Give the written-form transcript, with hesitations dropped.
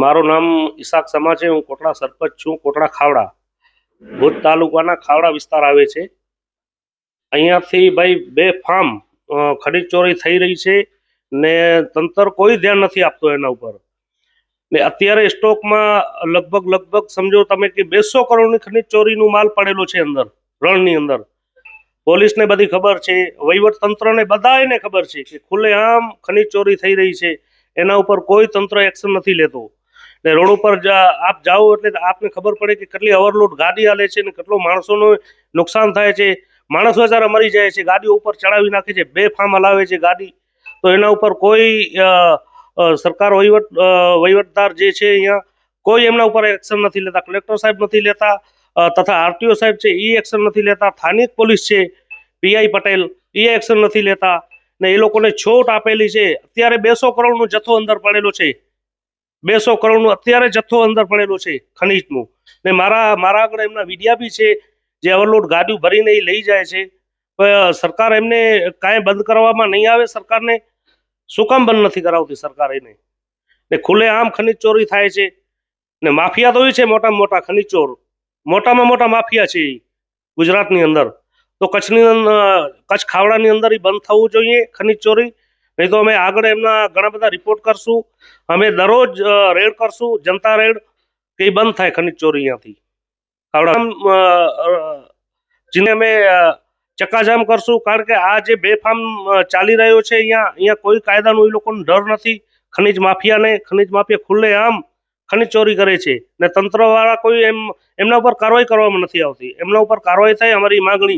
મારું નામ ઈસાક સમા છે। હું કોટડા સરપંચ છું। કોટડા ખાવડા ભુજ તાલુકાના ખાવડા વિસ્તાર આવે છે। અહીંયાથી ભાઈ બેફામ ખનીજ ચોરી થઈ રહી છે ને તંત્ર કોઈ ધ્યાન નથી આપતો એના ઉપર। ને અત્યારે સ્ટોકમાં લગભગ સમજો તમે કે 200 કરોડની ખનીજ ચોરીનું માલ પડેલો છે અંદર રણની અંદર। પોલીસને બધી ખબર છે, વહીવટ તંત્રને બધાને ખબર છે કે ખુલ્લેઆમ ખનીજ ચોરી થઈ રહી છે, એના ઉપર કોઈ તંત્ર એક્શન નથી લેતો। ને રોડ ઉપર આપ જાઓ એટલે આપને ખબર પડે કે કેટલી ઓવરલોડ ગાડી હાલે છે ને કેટલો માણસોનું નુકસાન થાય છે। માણસ બચારા મરી જાય છે, ગાડીઓ ઉપર ચડાવી નાખે છે, બેફામ હલાવે છે ગાડી। તો એના ઉપર કોઈ સરકાર વહીવટદાર જે છે અહીંયા કોઈ એમના ઉપર એક્શન નથી લેતા। કલેક્ટર સાહેબ નથી લેતા તથા આરટીઓ સાહેબ છે એ એક્શન નથી લેતા। સ્થાનિક પોલીસ છે પીઆઈ પટેલ એ એક્શન નથી લેતા ને એ લોકોને છૂટ આપેલી છે। અત્યારે 200 કરોડનો જથ્થો અંદર પડેલો છે, 200 કરોડનું અત્યારે જથ્થો અંદર પડેલો છે ખનીજનું। ને મારા આગળ એમના વિડિયા બી છે જે ઓવરલોડ ગાડીઓ ભરીને એ લઈ જાય છે। સરકાર એમને કાંઈ બંધ કરવામાં નહીં આવે। સરકારને શું કામ બંધ નથી કરાવતી સરકાર એને? ને ખુલ્લેઆમ ખનીજ ચોરી થાય છે ને માફિયા તો એ છે મોટામાં મોટા ખનીજ ચોર, મોટામાં મોટા માફિયા છે ગુજરાતની અંદર। તો કચ્છ ખાવડાની અંદર એ બંધ થવું જોઈએ ખનીજ ચોરી, નહીં તો અમે આગળ એમના ઘણા બધા રિપોર્ટ કરશું। અમે દરરોજ રેડ કરશું, જનતા રેડ, કે એ બંધ થાય ખનીજ ચોરી અહીંયાથી ખાવડા જેને અમે ચક્કાજામ કરશું। કારણ કે આ જે બેફામ ચાલી રહ્યો છે અહીંયા કોઈ કાયદાનો એ લોકોને ડર નથી। ખનીજ માફિયા ખુલ્લેઆમ ખનીજ ચોરી કરે છે ને તંત્રવાળા કોઈ એમના ઉપર કાર્યવાહી કરવામાં નથી આવતી। એમના ઉપર કાર્યવાહી થાય અમારી માગણી।